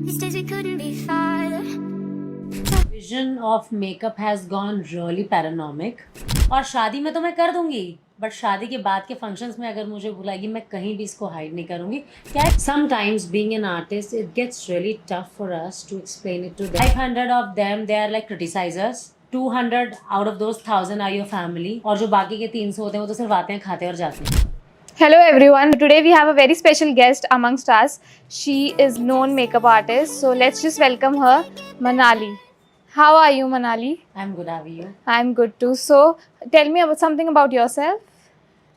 These days we couldn't be farther. Vision of makeup has gone really paranormic. और शादी में तो मैं कर दूंगी, बट शादी के बाद के फंक्शंस में अगर मुझे बुलाएगी मैं कहीं भी इसको हाइड नहीं करूंगी. क्या sometimes being an artist it gets really tough for us to explain it to them. 500 of them they are like criticizers. 200 out of those 1000 are your family. और जो बाकी के 300 होते हैं वो तो सिर्फ आते हैं खाते और जाते हैं. Hello everyone. Today we have a very special guest amongst us. She is known makeup artist. So let's just welcome her, Manali. How are you, Manali? I'm good. How are you? I'm good too. So tell me about something about yourself.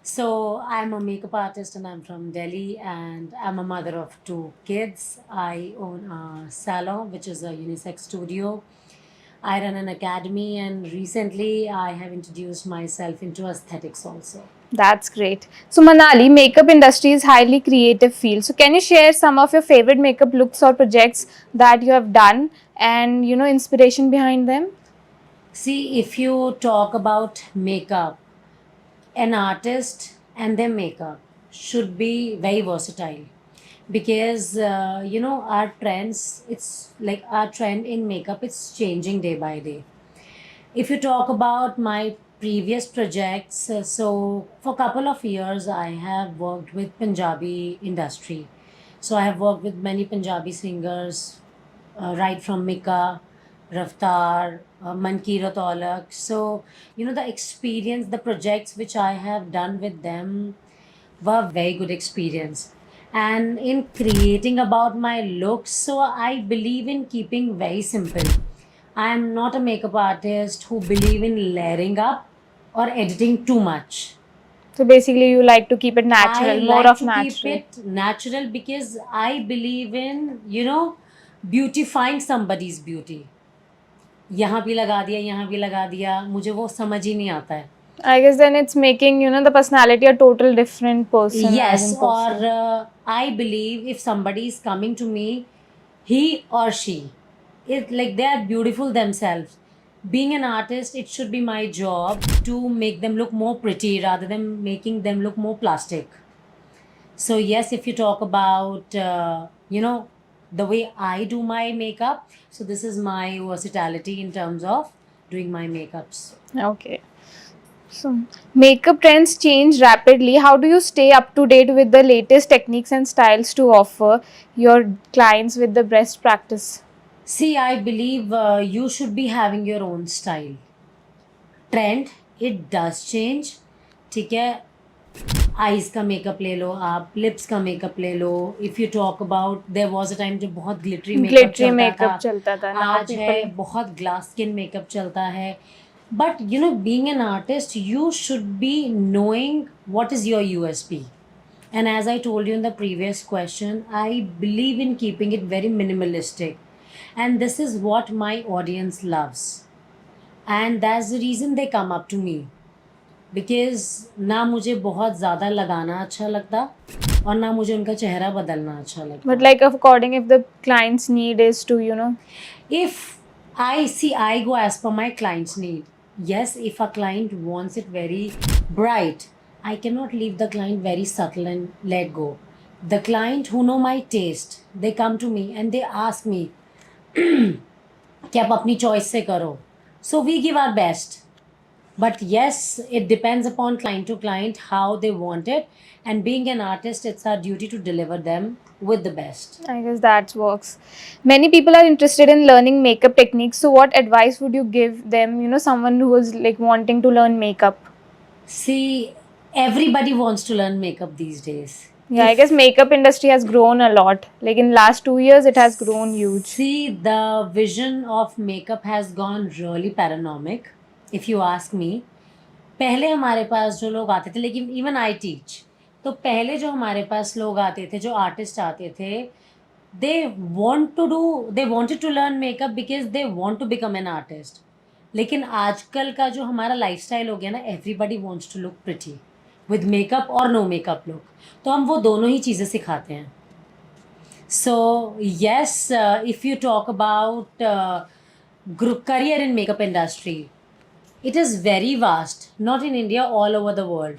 So I'm a makeup artist and I'm from Delhi and I'm a mother of 2 kids. I own a salon which is a unisex studio. I run an academy and recently I have introduced myself into aesthetics also. That's great. So Manali, makeup industry is highly creative field. So can you share some of your favorite makeup looks or projects that you have done and inspiration behind them? See, if you talk about makeup, an artist and their makeup should be very versatile because our trends, it's like our trend in makeup, it's changing day by day. If you talk about my previous projects, so for a couple of years I have worked with Punjabi industry. So I have worked with many Punjabi singers, right from Mika, Raftar, Mankirat Olak. So, the experience, the projects which I have done with them were very good experience. And in creating about my looks, so I believe in keeping very simple. I am not a makeup artist who believe in layering up or editing too much. So basically you like to keep it natural, I more like of to natural. keep it natural because I believe in, beautifying somebody's beauty. यहाँ भी लगा दिया, यहाँ भी लगा दिया, मुझे वो समझ ही नहीं आता है. I guess then it's making the personality a total different person. Yes, as in person. or I believe if somebody is coming to me, he or she, it like they are beautiful themselves. Being an artist, it should be my job to make them look more pretty rather than making them look more plastic. So yes, if you talk about the way I do my makeup, so this is my versatility in terms of doing my makeups. Okay. So, makeup trends change rapidly. How do you stay up to date with the latest techniques and styles to offer your clients with the best practice? See, I believe you should be having your own style. Trend, it does change. ठीक है, eyes का makeup ले लो आप, lips का makeup ले लो. If you talk about, there was a time जब बहुत ग्लिटरी मेकअप चलता था. आज है बहुत ग्लास स्किन मेकअप चलता है. But being an artist you should be knowing what is your USP. And as I told you in the previous question, I believe in keeping it very minimalistic. And this is what my audience loves. And that's the reason they come up to me. Because ना मुझे बहुत ज़्यादा लगाना अच्छा लगता और ना मुझे उनका चेहरा बदलना अच्छा लगता. But like according if the client's need is to If I go as per my client's need. Yes, if a client wants it very bright, I cannot leave the client very subtle and let go. The client who know my taste, they come to me and they ask me कि आप अपनी choice से करो. So we give our best. But yes, it depends upon client to client how they want it. And being an artist, it's our duty to deliver them with the best. I guess that works. Many people are interested in learning makeup techniques. So what advice would you give them, someone who is like wanting to learn makeup? See, everybody wants to learn makeup these days. Yeah, I guess makeup industry has grown a lot. Like in last 2 years, it has grown huge. See, the vision of makeup has gone really paranormic, if you ask me. पहले हमारे पास जो लोग आते थे, लेकिन even I teach, तो पहले जो हमारे पास लोग आते थे, जो आर्टिस्ट आते थे, they wanted to learn makeup because they want to become an artist. लेकिन आजकल का जो हमारा लाइफस्टाइल हो गया ना, everybody wants to look pretty with makeup और no makeup look. तो हम वो दोनों ही चीज़ें सिखाते हैं. So yes, if you talk about career in makeup industry, it is very vast, not in India, all over the world.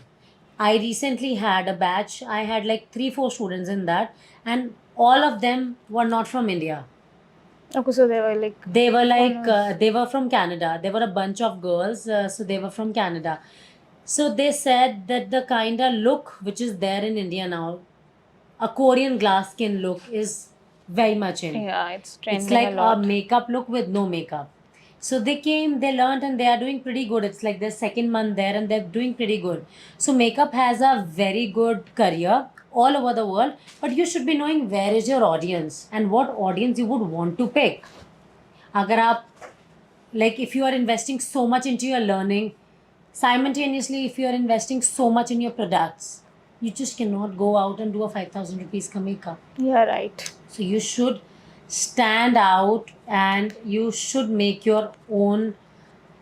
I recently had a batch. I had like 3-4 students in that, and all of them were not from India. Okay, so they were like, They were like, Foreigners. they were from Canada. They were a bunch of girls, so they were from Canada. So they said that the kind of look which is there in India now, a Korean glass skin look, is very much in. yeah, it's It's trending a like a lot. makeup look with no makeup. So they came, they learned, and they are doing pretty good. It's like their second month there, and they're doing pretty good. So makeup has a very good career all over the world, but you should be knowing where is your audience and what audience you would want to pick. अगर आप, like, if you are investing so much into your learning, simultaneously if you are investing so much in your products, you just cannot go out and do a 5,000 rupees ka makeup. Yeah, right. So you should stand out and you should make your own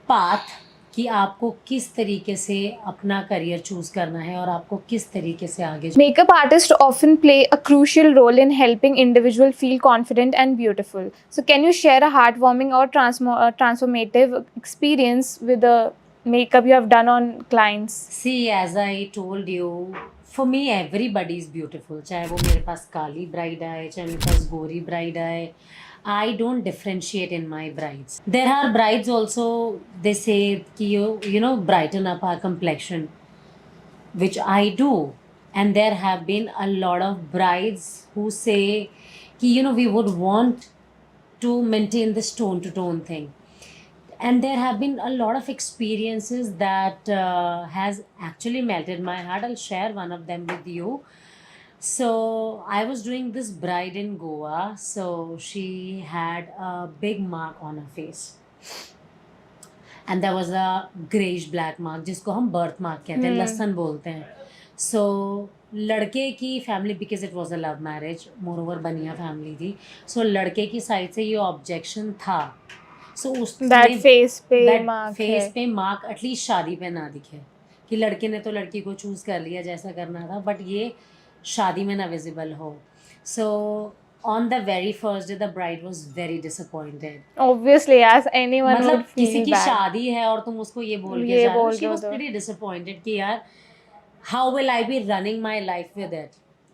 path कि आपको किस तरीके से अपना career choose करना है और आपको किस तरीके से आगे Makeup artists often play a crucial role in helping individual feel confident and beautiful. So, can you share a heartwarming or transformative experience with the makeup you have done on clients? See, as I told you, for me everybody is beautiful. चाहे वो मेरे पास काली bride आए, चाहे मेरे पास गोरी bride आए, I don't differentiate in my brides. There are brides also, they say कि you know brighten up our complexion, which I do. And there have been a lot of brides who say कि you know we would want to maintain this tone to tone thing. And there have been a lot of experiences that has actually melted my heart. I'll share one of them with you. So I was doing this bride in Goa. So she had a big mark on her face, and there was a grayish black mark जिसको हम birth mark कहते हैं, लसन बोलते हैं. So लड़के की family, because it was a love marriage, more over बनिया फैमिली थी, सो लड़के की साइड से ये ऑब्जेक्शन था. सो That face पे दैट mark फेस है. पे मार्क एटलीस्ट शादी पे ना दिखे, कि लड़के ने तो लड़की को चूज कर लिया जैसा करना था, बट ये शादी में ना विजिबल हो. So on the very first day the bride was very disappointed. Obviously, as anyone मतलब would किसी feel की bad. शादी है और तुम उसको ये बोल के ये जा रहे हो. बोल शी के वाज दो. प्रीटी डिसअपॉइंटेड कि यार how will I be running my life with it.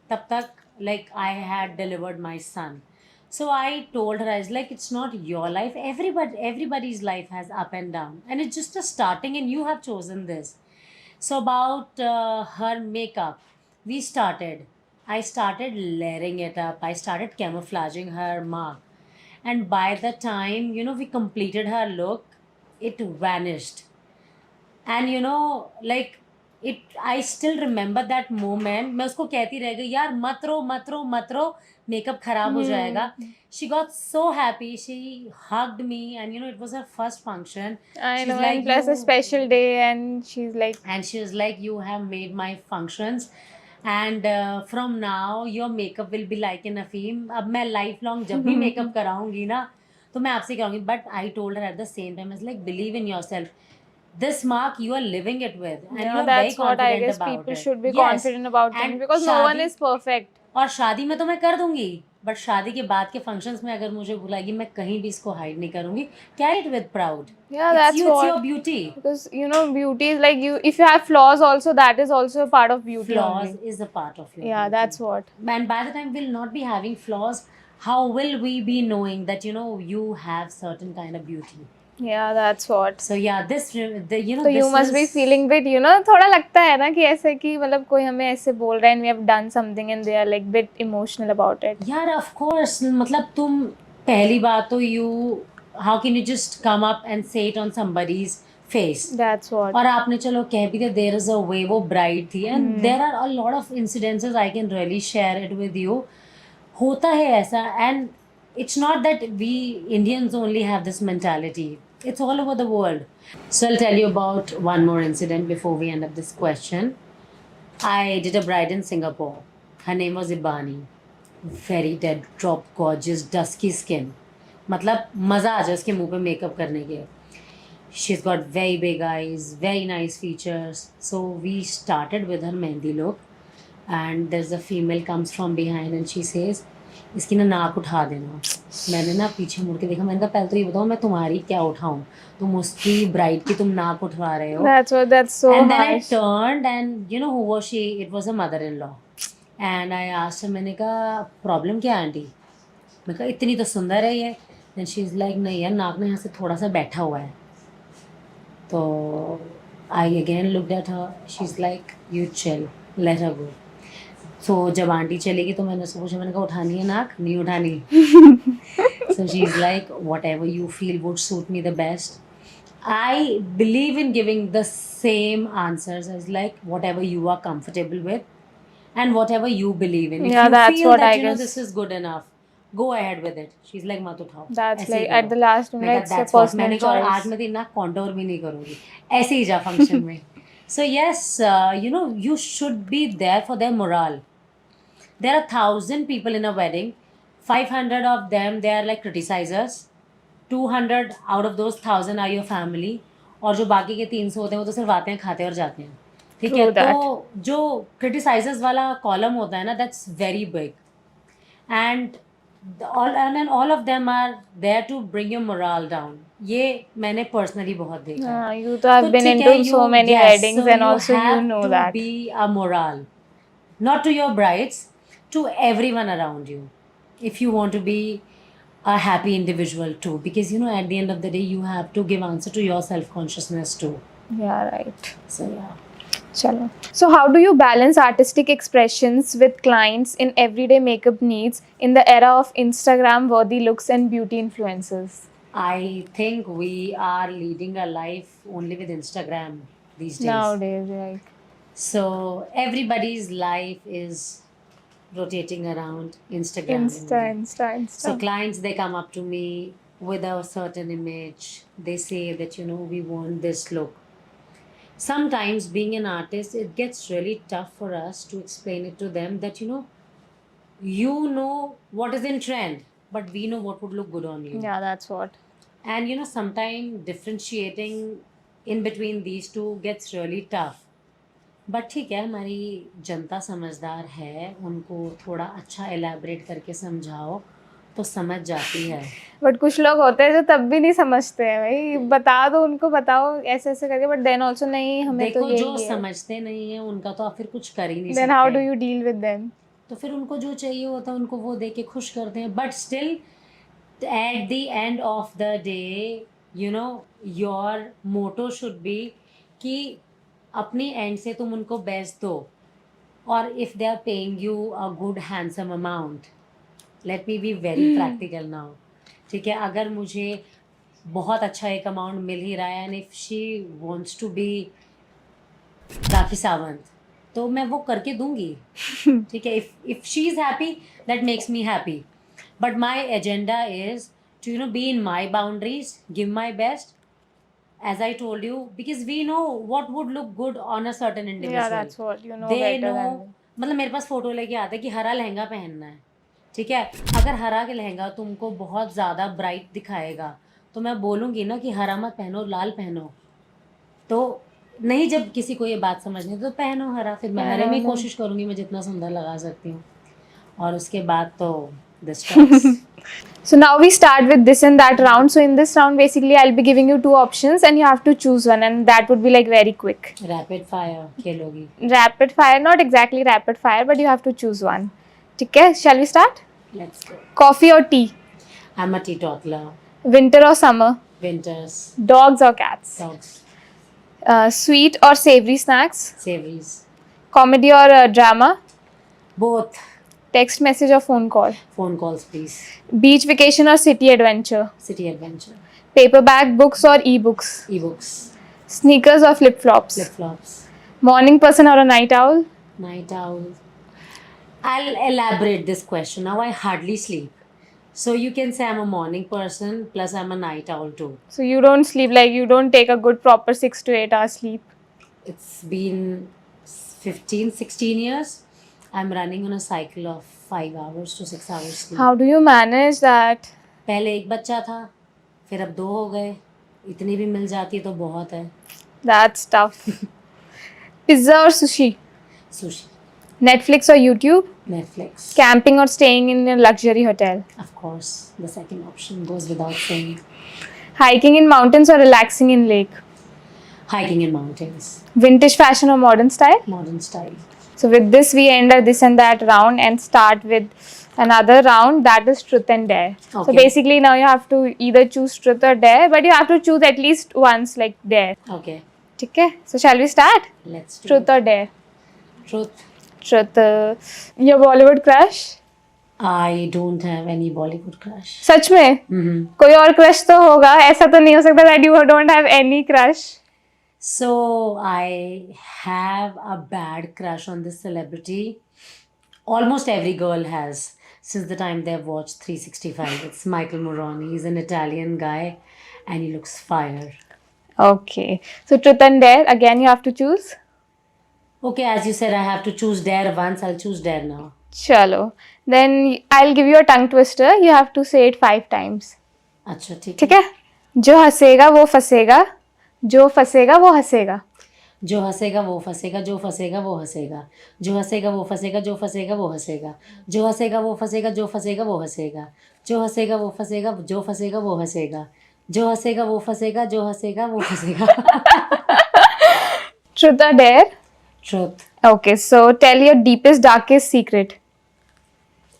तब तक like I had delivered my son. So I told her, I was like, it's not your life. Everybody's life has up and down, and it's just a starting, and you have chosen this. So about her makeup, I started layering it up. I started camouflaging her mark. And by the time, you know, we completed her look, it vanished. And you know, like, it, I still remember that moment. मैं उसको कहती रह गई, यार मत रो, makeup खराब हो जाएगा. She got so happy. She hugged me, and you know, it was her first function. I She's know, like, and plus a special day, and she's like, and she was like, you have made my functions, and from now your makeup will be like in a film. अब मैं life long जब भी makeup कराऊंगी ना, तो मैं आपसे कराऊंगी. But I told her at the same time, is like, believe in yourself. This mark you are living it with, and yeah, you are very that's what I confident guess about people it. should be Yes. confident about things, And because no one is perfect. और शादी में तो मैं कर दूंगी, but शादी के बाद के फंक्शंस में अगर मुझे बुलाएगी, मैं कहीं भी इसको हाइड नहीं करूंगी. Carry it with proud. Yeah, It's that's you, it's what. your beauty. Because you know, beauty is like, you, if you have flaws also, that is also a part of beauty Flaws only. is a part of your Yeah, beauty. that's what. And by the time we'll not be having flaws, how will we be knowing that, you know, you have certain kind of beauty? Yeah, that's what. So yeah, this, you know, So you this must be is- feeling bit, you know, थोड़ा लगता है ना कि ऐसे कि मतलब कोई हमें ऐसे बोल रहा है, and we have done something and they are like bit emotional about it. यार of course, मतलब तुम, पहली बात तो how can you just come up and say it on somebody's face? That's what. और आपने चलो कह भी दिया, there is a way, वो bride थी, and there are a lot of incidences I can really share it with you. होता है ऐसा, and it's not that we Indians only have this mentality. It's all over the world. So I'll tell you about one more incident before we end up this question. I did a bride in Singapore. Her name was Ibani. Very dead, drop, gorgeous, dusky skin. मतलब मज़ा आ जाए उसके मुंह पे makeup करने के. She's got very big eyes, very nice features. So we started with her mehndi look, and there's a female comes from behind and she says, इसकी ना नाक उठा देना. मैंने ना पीछे मुड़ के देखा, मैंने कहा पहले तो ये बताओ मैं तुम्हारी क्या उठाऊं, तुम उसकी ब्राइड की तुम नाक उठवा रहे हो. That's what. That's so And then I harsh. turned, and you know who was she? It was a mother-in-law. And I asked her, मैंने कहा प्रॉब्लम क्या है आंटी? मैं कहा इतनी तो सुंदर है ये. देन शी इज़ लाइक नहीं यार नाक में यहाँ से थोड़ा सा बैठा हुआ है. तो I again looked at her. She is like you chill, let her go. So जब आंटी चलेगी तो मैंने उससे पूछा, मैंने कहा उठानी है नाक? नहीं उठानी. So she's like, whatever you feel would suit me the best. I believe in giving the same answers as like whatever you are comfortable with and whatever you believe in. If Yeah, you that's feel what that I you know guess. this is good enough, go ahead with it. She's like मत उठाओ. That's ऐसे ही like करो. at the last मैं minute, कहा it's a that's what. personal मैंने कहा और आज choice. मैं तेरी ना कॉन्टोर भी नहीं करूँगी. ऐसे ही जा फंक्शन में. So yes, you know you should be there for their morale. There are 1,000 people in a wedding. 500 of them they are like criticizers. 200 out of those 1,000 are your family. और जो बाकी के 300 होते हैं वो तो सिर्फ आते हैं खाते हैं और जाते हैं. ठीक है. True that. तो जो criticizers वाला कॉलम होता है ना, that's very big. And all of them are there to bring your morale down. ये मैंने personally बहुत देखा है. You तो have been ठीक है, into so many yes, weddings so and also you have know to that. be a morale, not to your brides, to everyone around you, if you want to be a happy individual too, because you know at the end of the day you have to give answer to your self-consciousness too. Yeah, right. So yeah. Chalo. So how do you balance artistic expressions with clients in everyday makeup needs in the era of Instagram worthy looks and beauty influencers? I think we are leading a life only with Instagram these days. Nowadays, like. So everybody's life is rotating around Instagram. only. So clients, they come up to me with a certain image. They say that, you know, we want this look. Sometimes being an artist, it gets really tough for us to explain it to them that, you know what is in trend, but we know what would look good on you. Yeah, that's what. And you know, sometimes differentiating in between these two gets really tough. But ठीक है, हमारी जनता समझदार है, उनको थोड़ा अच्छा elaborate करके समझाओ तो समझ जाती है. बट कुछ लोग होते हैं जो तब भी नहीं समझते हैं भाई. बता दो उनको, बताओ ऐसे ऐसे करके, बट देन ऑल्सो नहीं हमें देखो तो यही जो है. समझते नहीं है उनका तो आप फिर कुछ कर ही नहीं देन हाउ डू सकते. You deal with them? तो फिर उनको जो चाहिए होता है उनको वो दे के खुश करते हैं. But still at the end of the day you know your motto should be कि अपनी एंड से तुम उनको बेस्ट दो. और if they are paying you a good handsome amount, let me be very practical now. ठीक है, अगर मुझे बहुत अच्छा एक अमाउंट मिल ही रहा है and if she wants to be Rakhi Sawant तो मैं वो करके दूंगी. ठीक है, if she is happy that makes me happy. But my agenda is to be in my boundaries, give my best. As I told you, because we know what would look good on a certain individual. Yeah, that's what you know They better know. than me. मतलब मेरे पास photo लेके आते कि हरा लहंगा पहनना है. ठीक है, अगर हरा के लहंगा तुमको बहुत ज़्यादा ब्राइट दिखाएगा तो मैं बोलूँगी ना कि हरा मत पहनो, लाल पहनो. तो नहीं, जब किसी को ये बात समझनी तो पहनो हरा. फिर मैं हरे में कोशिश करूँगी मैं जितना सुंदर लगा सकती हूँ. और उसके बाद तो this talks. So now we start with this and that round. So in this round, basically, I'll be giving you two options and you have to choose one, and that would be like very quick. Rapid fire खेलोगी. Rapid fire, not exactly rapid fire, but you have to choose one. Okay, shall we start? Let's go. Coffee or tea? I'm a teetotaler. Winter or summer? Winters. Dogs or cats? Dogs. Sweet or savory snacks? Savories. Comedy or drama? Both. Text message or phone call? Phone calls, please. Beach vacation or city adventure? City adventure. Paperback books or ebooks? Ebooks. Sneakers or flip-flops? Flip-flops. Morning person or a night owl? Night owl. I'll elaborate this question. Now I hardly sleep. So you can say I'm a morning person plus I'm a night owl too. So you don't sleep, like you don't take a good proper 6 to 8 hours sleep? It's been 15, 16 years. I'm running on a cycle of 5 hours to 6 hours sleep. How do you manage that? पहले एक बच्चा था, फिर अब 2 हो गए. इतनी भी मिल जाती है तो बहुत है. That's tough. Pizza or sushi? Sushi. Netflix or YouTube? Netflix. Camping or staying in a luxury hotel? Of course, the second option goes without saying. Hiking in mountains or relaxing in lake? Hiking in mountains. Vintage fashion or modern style? Modern style. So with this, we end our this and that round and start with another round, that is truth and dare. So Okay. basically now you have to either choose truth or dare, but you have to choose at least once, like dare. Okay, Okay, so shall we start? let's do Truth it. or dare? Truth. Truth. Your Bollywood crush? I don't have any Bollywood crush. सच में Mm-hmm. कोई और crush तो होगा, ऐसा तो नहीं हो सकता that you don't have any crush. So I have a bad crush on this celebrity. Almost every girl has since the time they've watched 365. It's Michael Moroni. He's an Italian guy and he looks fire. Okay, so truth and dare, again you have to choose. Okay, as you said, I have to choose dare once. I'll choose dare now. Chalo, then I'll give you a tongue twister. You have to say it 5 times. अच्छा ठीक ठीक है? जो हंसेगा वो फंसेगा, जो फंसेगा वो हंसेगा. जो हंसेगा वो फंसेगा, जो फंसेगा वो हंसेगा, जो हंसेगा वो फंसेगा, जो फंसेगा वो हंसेगा, जो हंसेगा वो फंसेगा, जो फंसेगा वो हंसेगा, जो हंसेगा वो फंसेगा, जो फंसेगा वो हंसेगा, जो हंसेगा वो फंसेगा, जो हंसेगा वो फंसेगा. Truth or dare? Truth. Okay, so tell your deepest, darkest secret.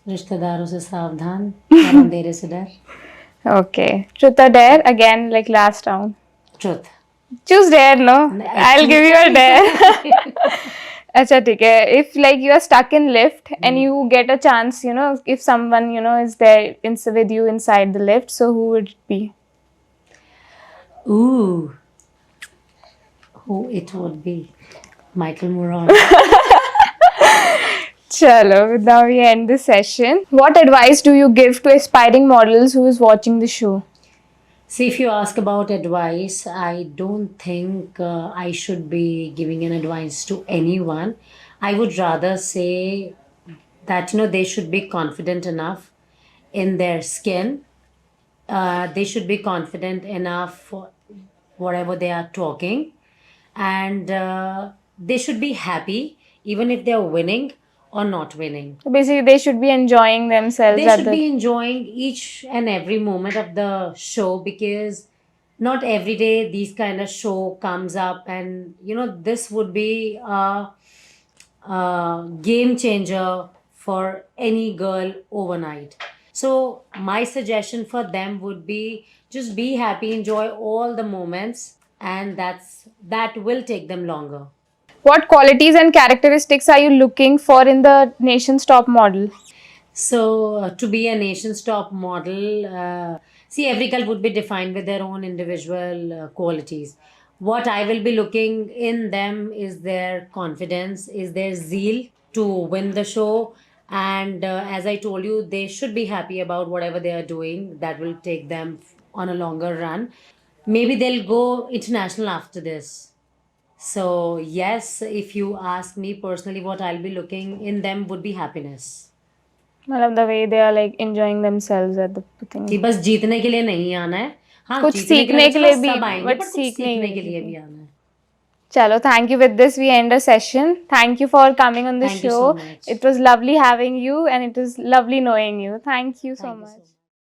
रिश्तेदारों से सावधान और अंधेरे से डर. Okay, truth or dare, again like last round. Truth. Choose dare, no? I'll give you a dare. अच्छा ठीक है. If like you are stuck in lift and you get a chance, you know, if someone you know is there with you inside the lift, so who would it be? Ooh. Who it would be? Michael Moroni. Chalo, now we end this session. What advice do you give to aspiring models who is watching the show? See, if you ask about advice, I don't think I should be giving an advice to anyone. I would rather say that, you know, they should be confident enough in their skin. They should be confident enough for whatever they are talking. And they should be happy even if they're winning or not winning. So basically, they should be enjoying themselves. They at should the be enjoying each and every moment of the show because not every day these kind of show comes up, and you know this would be a game changer for any girl overnight. So my suggestion for them would be just be happy, enjoy all the moments, and that will take them longer. What qualities and characteristics are you looking for in the nation's top model? So, to be a nation's top model, see, every girl would be defined with their own individual qualities. What I will be looking in them is their confidence, is their zeal to win the show. And as I told you, they should be happy about whatever they are doing. That will take them on a longer run. Maybe they'll go international after this. So, yes, if you ask me personally, what I'll be looking in them would be happiness. मतलब the way they are like enjoying themselves at the thing. कि बस जीतने के लिए नहीं आना है. हाँ, कुछ जीतने सीखने के लिए तो भी, सब आएंगे, but but कुछ सीखने सीखने के के लिए लिए भी आना है. Chalo, thank you. With this, we end a session. Thank you for coming on the Thank you show. so much. It was lovely having you and it was lovely knowing you. Thank you so Thank you much. so much.